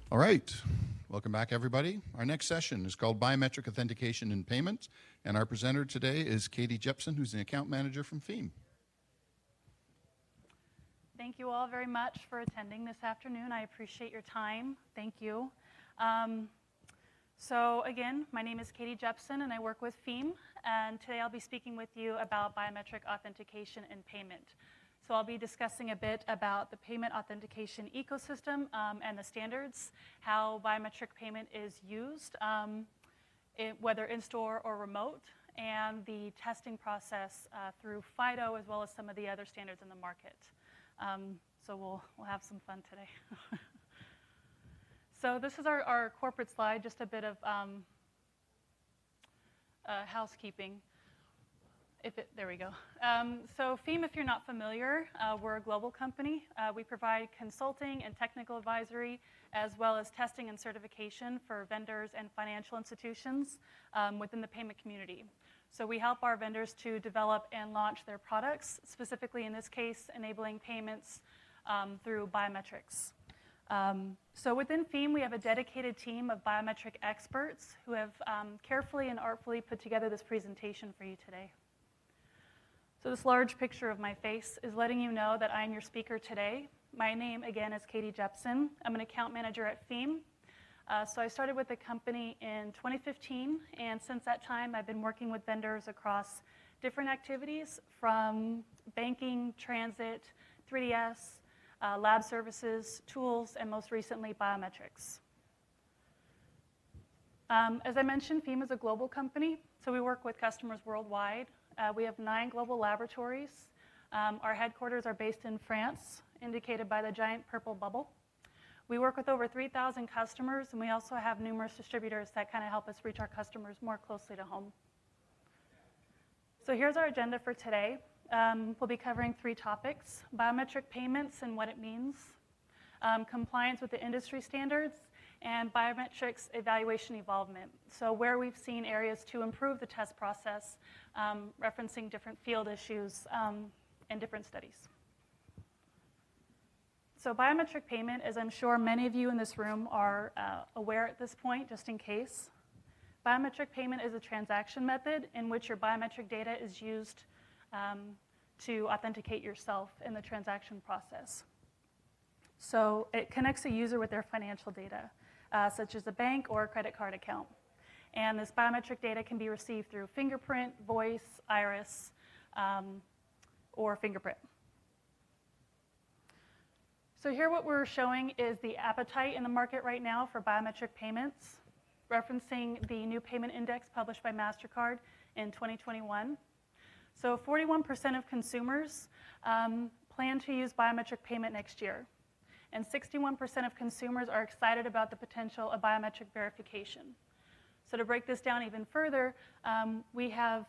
All right, welcome back everybody. Our next session is called Biometric Authentication and Payments, and our presenter today is Katie Jepson, who's an account manager from FEAM. Thank you all very much for attending this afternoon. I appreciate your time. Thank you. So again, my name is Katie Jepson and I work with FEAM, and today I'll be speaking with you about biometric authentication and payment. So I'll be discussing a bit about the payment authentication ecosystem and the standards, how biometric payment is used, whether in-store or remote, and the testing process through FIDO, as well as some of the other standards in the market. So we'll have some fun today. So this is our corporate slide, just a bit of housekeeping. There we go. So FEAM, if you're not familiar, we're a global company. We provide consulting and technical advisory, as well as testing and certification for vendors and financial institutions within the payment community. So we help our vendors to develop and launch their products, specifically in this case, enabling payments through biometrics. So within FEAM, we have a dedicated team of biometric experts who have carefully and artfully put together this presentation for you today. So this large picture of my face is letting you know that I'm your speaker today. My name, again, is Katie Jepson. I'm an account manager at FEAM. So I started with the company in 2015, and since that time, I've been working with vendors across different activities from banking, transit, 3DS, lab services, tools, and most recently, biometrics. As I mentioned, FEAM is a global company, so we work with customers worldwide. We have 9 global laboratories. Our headquarters are based in France, indicated by the giant purple bubble. We work with over 3,000 customers, and we also have numerous distributors that kind of help us reach our customers more closely to home. So here's our agenda for today. We'll be covering 3 topics: biometric payments and what it means, compliance with the industry standards, and biometrics evaluation evolvement. So where we've seen areas to improve the test process, referencing different field issues and different studies. So biometric payment, as I'm sure many of you in this room are aware at this point, just in case, biometric payment is a transaction method in which your biometric data is used to authenticate yourself in the transaction process. So it connects a user with their financial data, such as a bank or a credit card account. And this biometric data can be received through fingerprint, voice, iris, or fingerprint. So here what we're showing is the appetite in the market right now for biometric payments, referencing the new payment index published by MasterCard in 2021. So 41% of consumers plan to use biometric payment next year. And 61% of consumers are excited about the potential of biometric verification. So to break this down even further, we have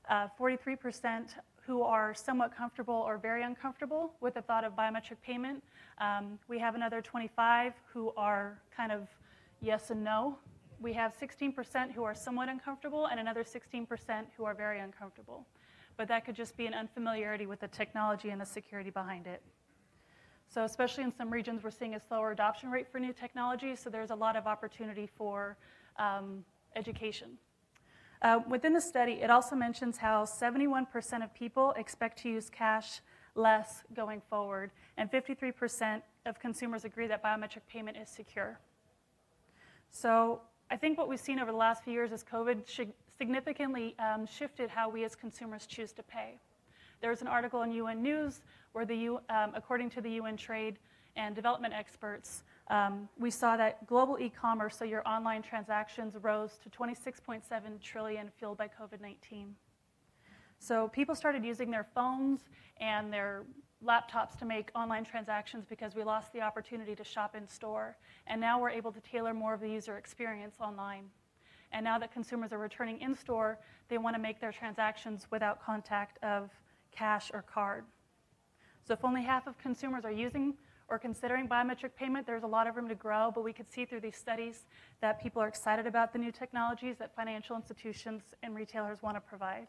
43% who are somewhat comfortable or very uncomfortable with the thought of biometric payment. We have another 25 who are kind of yes and no. We have 16% who are somewhat uncomfortable and another 16% who are very uncomfortable. But that could just be an unfamiliarity with the technology and the security behind it. So especially in some regions, we're seeing a slower adoption rate for new technology, so there's a lot of opportunity for education. Within the study, it also mentions how 71% of people expect to use cash less going forward, and 53% of consumers agree that biometric payment is secure. So I think what we've seen over the last few years is COVID significantly shifted how we as consumers choose to pay. There was an article in UN News where according to the UN trade and development experts, we saw that global e-commerce, so your online transactions, rose to 26.7 trillion fueled by COVID-19. So people started using their phones and their laptops to make online transactions because we lost the opportunity to shop in store. And now we're able to tailor more of the user experience online. And now that consumers are returning in store, they want to make their transactions without contact of cash or card. So if only half of consumers are using or considering biometric payment, there's a lot of room to grow, but we could see through these studies that people are excited about the new technologies that financial institutions and retailers want to provide.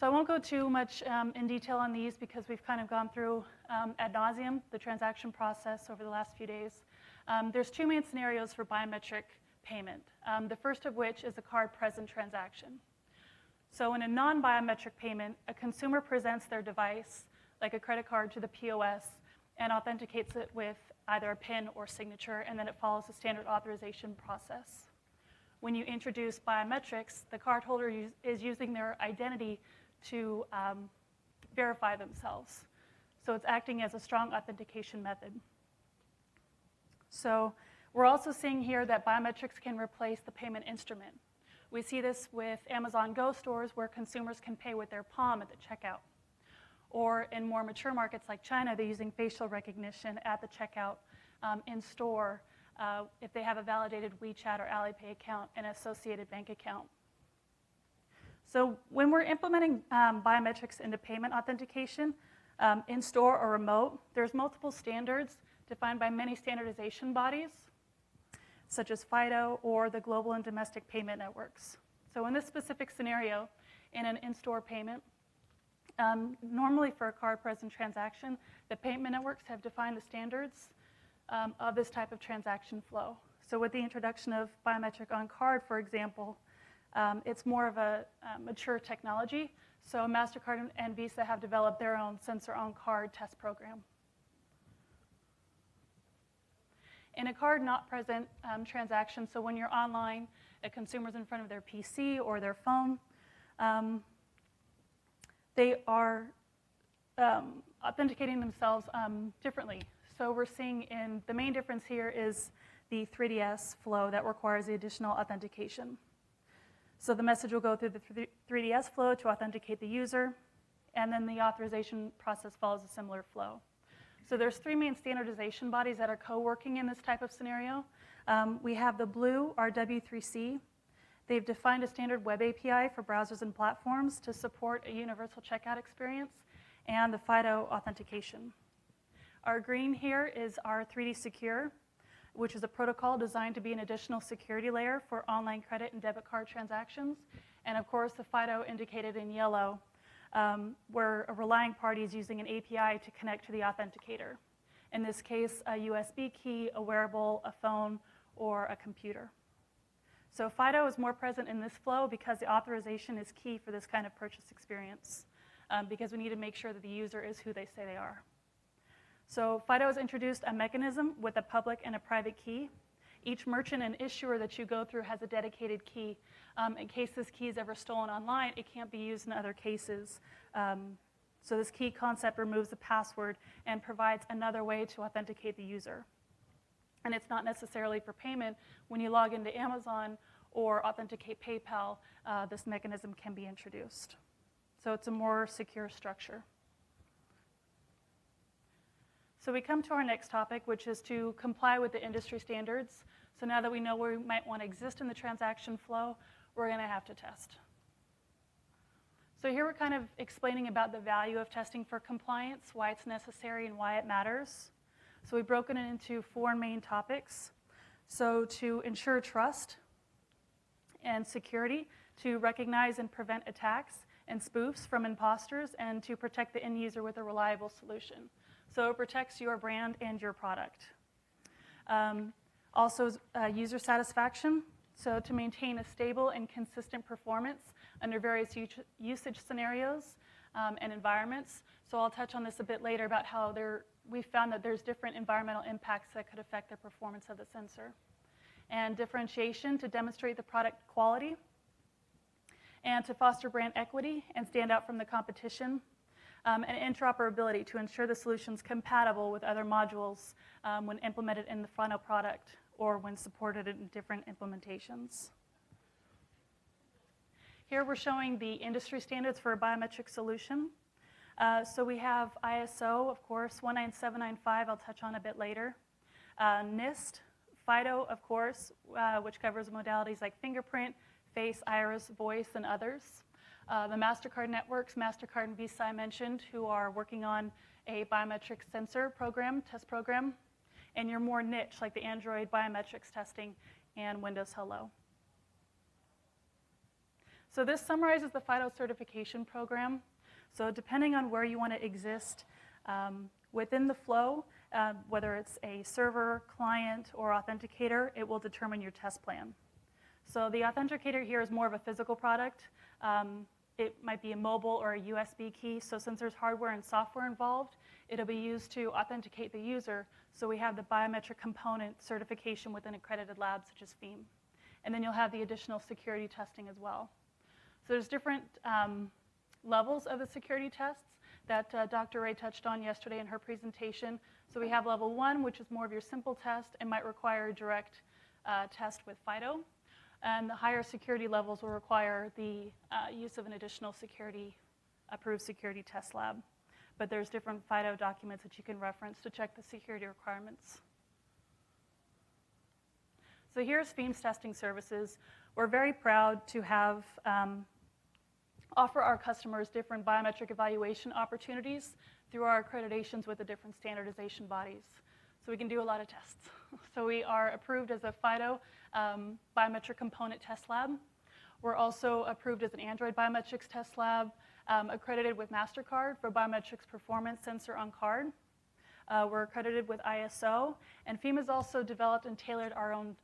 So I won't go too much in detail on these because we've kind of gone through ad nauseum the transaction process over the last few days. There's two main scenarios for biometric payment, the first of which is a card-present transaction. So in a non-biometric payment, a consumer presents their device, like a credit card, to the POS and authenticates it with either a PIN or signature, and then it follows the standard authorization process. When you introduce biometrics, the cardholder is using their identity to verify themselves. So it's acting as a strong authentication method. So we're also seeing here that biometrics can replace the payment instrument. We see this with Amazon Go stores where consumers can pay with their palm at the checkout. Or in more mature markets like China, they're using facial recognition at the checkout in store if they have a validated WeChat or Alipay account and associated bank account. So when we're implementing biometrics into payment authentication, in store or remote, there's multiple standards defined by many standardization bodies, such as FIDO or the global and domestic payment networks. So in this specific scenario, in an in-store payment, normally for a card-present transaction, the payment networks have defined the standards of this type of transaction flow. So with the introduction of biometric on card, for example, it's more of a mature technology. So MasterCard and Visa have developed their own sensor on card test program. In a card not present transaction, so when you're online, a consumer's in front of their PC or their phone, they are authenticating themselves differently. So we're seeing the main difference here is the 3DS flow that requires the additional authentication. So the message will go through the 3DS flow to authenticate the user, and then the authorization process follows a similar flow. So there's three main standardization bodies that are co-working in this type of scenario. We have the blue, our W3C. They've defined a standard web API for browsers and platforms to support a universal checkout experience and the FIDO authentication. Our green here is our 3D Secure, which is a protocol designed to be an additional security layer for online credit and debit card transactions. And of course, the FIDO indicated in yellow, where a relying party is using an API to connect to the authenticator. In this case, a USB key, a wearable, a phone, or a computer. So FIDO is more present in this flow because the authorization is key for this kind of purchase experience, because we need to make sure that the user is who they say they are. So FIDO has introduced a mechanism with a public and a private key. Each merchant and issuer that you go through has a dedicated key. In case this key is ever stolen online, it can't be used in other cases. So this key concept removes the password and provides another way to authenticate the user. And it's not necessarily for payment. When you log into Amazon or authenticate PayPal, this mechanism can be introduced. So it's a more secure structure. So we come to our next topic, which is to comply with the industry standards. So now that we know where we might want to exist in the transaction flow, we're going to have to test. So here we're kind of explaining about the value of testing for compliance, why it's necessary and why it matters. So we've broken it into four main topics. So to ensure trust and security, to recognize and prevent attacks and spoofs from imposters, and to protect the end user with a reliable solution. So it protects your brand and your product. Also, user satisfaction. So to maintain a stable and consistent performance under various usage scenarios and environments. So I'll touch on this a bit later about how we found that there's different environmental impacts that could affect the performance of the sensor. And differentiation to demonstrate the product quality. And to foster brand equity and stand out from the competition. And interoperability to ensure the solution's compatible with other modules when implemented in the final product or when supported in different implementations. Here we're showing the industry standards for a biometric solution. So we have ISO, of course, 19795, I'll touch on a bit later. NIST, FIDO, of course, which covers modalities like fingerprint, face, iris, voice, and others. The MasterCard networks, MasterCard and Visa I mentioned, who are working on a biometric sensor program, test program, and your more niche, like the Android biometrics testing and Windows Hello. So this summarizes the FIDO certification program. So depending on where you want to exist within the flow, whether it's a server, client, or authenticator, it will determine your test plan. So the authenticator here is more of a physical product. It might be a mobile or a USB key. So since there's hardware and software involved, it'll be used to authenticate the user. So we have the biometric component certification within accredited labs such as FEAM. And then you'll have the additional security testing as well. So there's different levels of the security tests that Dr. Ray touched on yesterday in her presentation. So we have level 1, which is more of your simple test and might require a direct test with FIDO. And the higher security levels will require the use of an additional approved security test lab. But there's different FIDO documents that you can reference to check the security requirements. So here's FEAM's testing services. We're very proud to have offer our customers different biometric evaluation opportunities through our accreditations with the different standardization bodies. So we can do a lot of tests. So we are approved as a FIDO biometric component test lab. We're also approved as an Android biometrics test lab, accredited with MasterCard for biometrics performance sensor on card. We're accredited with ISO, and FEAM has also developed and tailored our own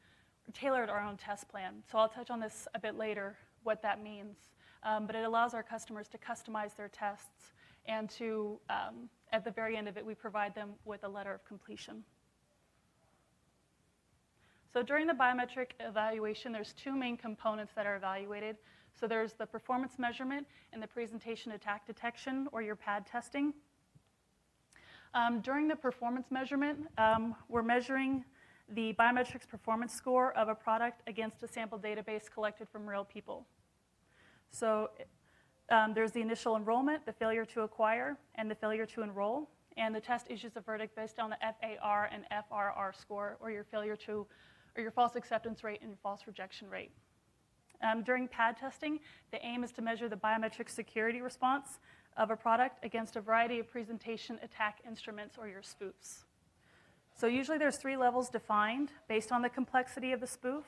test plan. So I'll touch on this a bit later, what that means. But it allows our customers to customize their tests and to, at the very end of it, we provide them with a letter of completion. So during the biometric evaluation, there's 2 main components that are evaluated. So there's the performance measurement and the presentation attack detection, or your PAD testing. During the performance measurement, we're measuring the biometrics performance score of a product against a sample database collected from real people. So there's the initial enrollment, the failure to acquire, and the failure to enroll. And the test issues a verdict based on the FAR and FRR score, or your false acceptance rate and false rejection rate. During PAD testing, the aim is to measure the biometric security response of a product against a variety of presentation attack instruments, or your spoofs. So usually there's 3 levels defined based on the complexity of the spoof,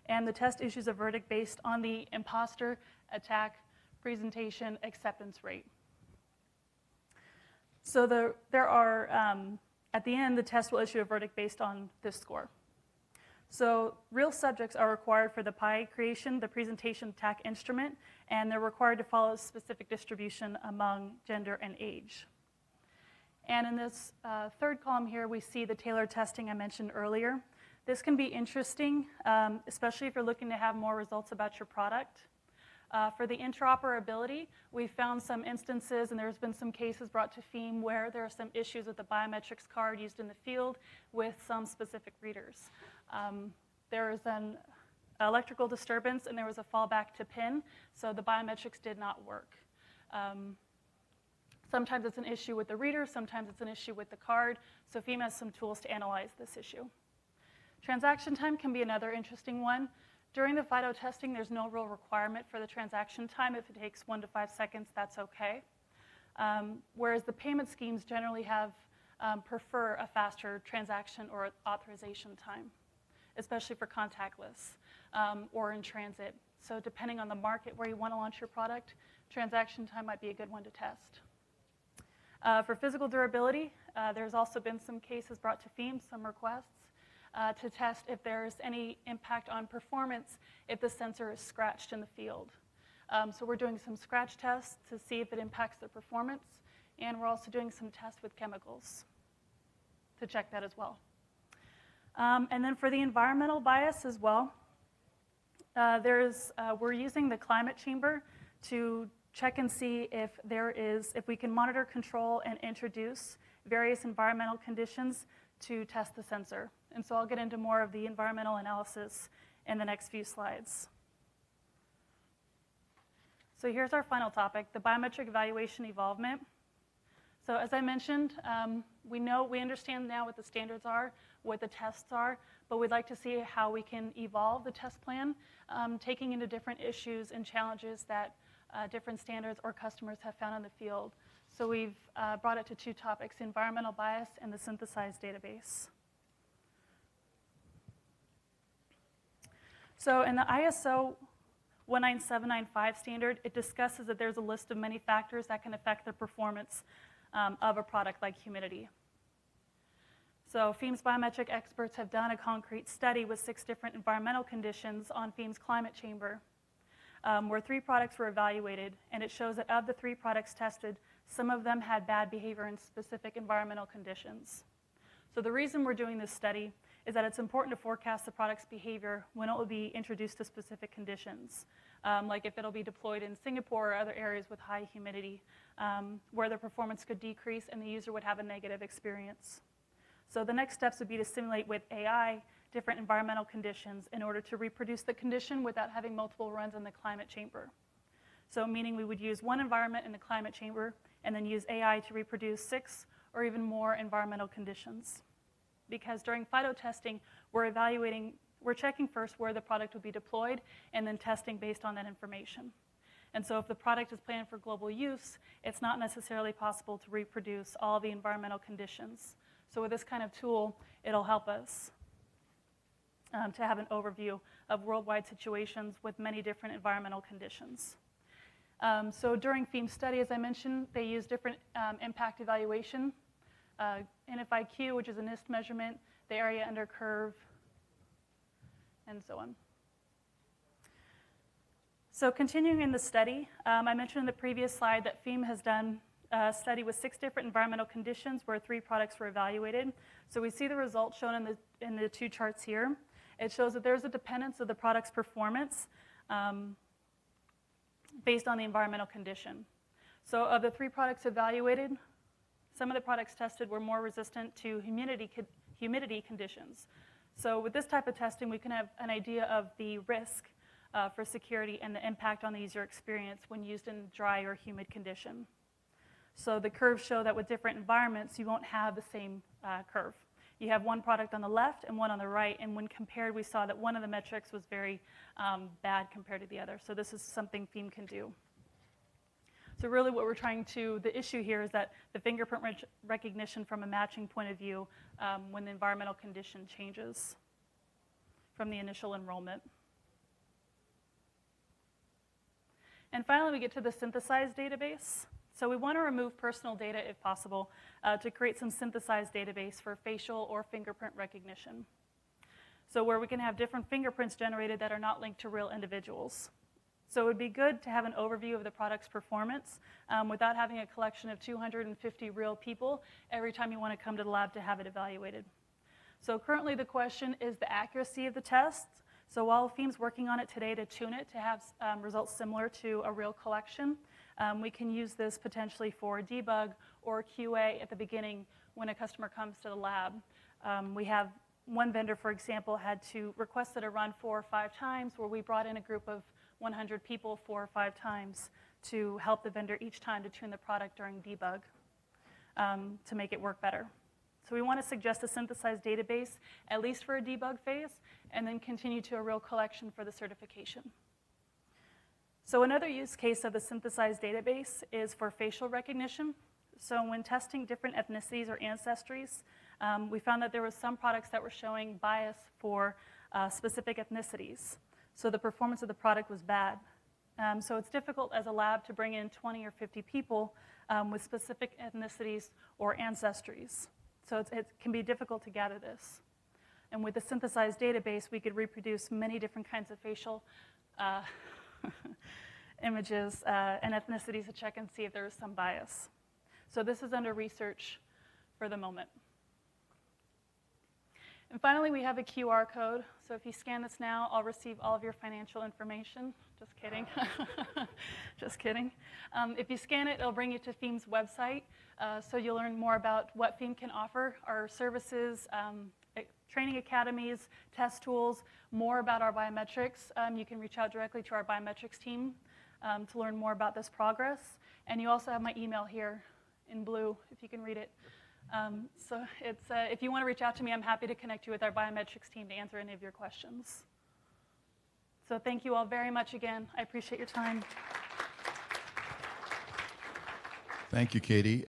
and the test issues a verdict based on the imposter attack presentation acceptance rate. So at the end, the test will issue a verdict based on this score. So real subjects are required for the PI creation, the presentation attack instrument, and they're required to follow a specific distribution among gender and age. And in this third column here, we see the tailored testing I mentioned earlier. This can be interesting, especially if you're looking to have more results about your product. For the interoperability, we found some instances, and there's been some cases brought to FEAM where there are some issues with the biometrics card used in the field with some specific readers. There is an electrical disturbance, and there was a fallback to PIN, so the biometrics did not work. Sometimes it's an issue with the reader, sometimes it's an issue with the card, so FEAM has some tools to analyze this issue. Transaction time can be another interesting one. During the FIDO testing, there's no real requirement for the transaction time. If it takes 1 to 5 seconds, that's okay. Whereas the payment schemes generally prefer a faster transaction or authorization time, especially for contactless or in transit. So depending on the market where you want to launch your product, transaction time might be a good one to test. For physical durability, there's also been some cases brought to FEAM, some requests, to test if there's any impact on performance if the sensor is scratched in the field. So we're doing some scratch tests to see if it impacts the performance, and we're also doing some tests with chemicals to check that as well. And then for the environmental bias as well, we're using the climate chamber to check and see if we can monitor, control, and introduce various environmental conditions to test the sensor. And so I'll get into more of the environmental analysis in the next few slides. So here's our final topic, the biometric evaluation evolvement. So as I mentioned, we understand now what the standards are, what the tests are, but we'd like to see how we can evolve the test plan, taking into different issues and challenges that different standards or customers have found in the field. So we've brought it to 2 topics, environmental bias and the synthesized database. So in the ISO 19795 standard, it discusses that there's a list of many factors that can affect the performance of a product like humidity. So FEMA's biometric experts have done a concrete study with 6 different environmental conditions on FEMA's climate chamber, where 3 products were evaluated, and it shows that of the 3 products tested, some of them had bad behavior in specific environmental conditions. So the reason we're doing this study is that it's important to forecast the product's behavior when it will be introduced to specific conditions, like if it'll be deployed in Singapore or other areas with high humidity, where the performance could decrease and the user would have a negative experience. So the next steps would be to simulate with AI different environmental conditions in order to reproduce the condition without having multiple runs in the climate chamber. So meaning we would use one environment in the climate chamber and then use AI to reproduce 6 or even more environmental conditions. Because during phyto testing, we're checking first where the product would be deployed and then testing based on that information. And so if the product is planned for global use, it's not necessarily possible to reproduce all the environmental conditions. So with this kind of tool, it'll help us to have an overview of worldwide situations with many different environmental conditions. So during FEMA's study, as I mentioned, they use different impact evaluation, NFIQ, which is a NIST measurement, the area under curve, and so on. So continuing in the study, I mentioned in the previous slide that FEMA has done a study with 6 different environmental conditions where 3 products were evaluated. So we see the results shown in the 2 charts here. It shows that there's a dependence of the product's performance based on the environmental condition. So of the 3 products evaluated, some of the products tested were more resistant to humidity conditions. So with this type of testing, we can have an idea of the risk for security and the impact on the user experience when used in dry or humid condition. So the curves show that with different environments, you won't have the same curve. You have one product on the left and one on the right, and when compared, we saw that one of the metrics was very bad compared to the other. So this is something FEMA can do. So really what the issue here is that the fingerprint recognition from a matching point of view when the environmental condition changes from the initial enrollment. And finally, we get to the synthesized database. So we want to remove personal data if possible to create some synthesized database for facial or fingerprint recognition. So where we can have different fingerprints generated that are not linked to real individuals. So it would be good to have an overview of the product's performance without having a collection of 250 real people every time you want to come to the lab to have it evaluated. So currently the question is the accuracy of the test. So while FEMA's working on it today to tune it to have results similar to a real collection, we can use this potentially for debug or QA at the beginning when a customer comes to the lab. We have one vendor, for example, had to request it a run 4 or 5 times, where we brought in a group of 100 people 4 or 5 times to help the vendor each time to tune the product during debug to make it work better. So we want to suggest a synthesized database, at least for a debug phase, and then continue to a real collection for the certification. So another use case of the synthesized database is for facial recognition. So when testing different ethnicities or ancestries, we found that there were some products that were showing bias for specific ethnicities. So the performance of the product was bad. So it's difficult as a lab to bring in 20 or 50 people with specific ethnicities or ancestries. So it can be difficult to gather this. And with the synthesized database, we could reproduce many different kinds of facial images and ethnicities to check and see if there is some bias. So this is under research for the moment. And finally, we have a QR code. So if you scan this now, I'll receive all of your financial information. Just kidding. Just kidding. If you scan it, it'll bring you to FEMA's website. So you'll learn more about what FEMA can offer, our services, training academies, test tools, more about our biometrics. You can reach out directly to our biometrics team to learn more about this progress. And you also have my email here in blue, if you can read it. So if you want to reach out to me, I'm happy to connect you with our biometrics team to answer any of your questions. So thank you all very much again. I appreciate your time. Thank you, Katie.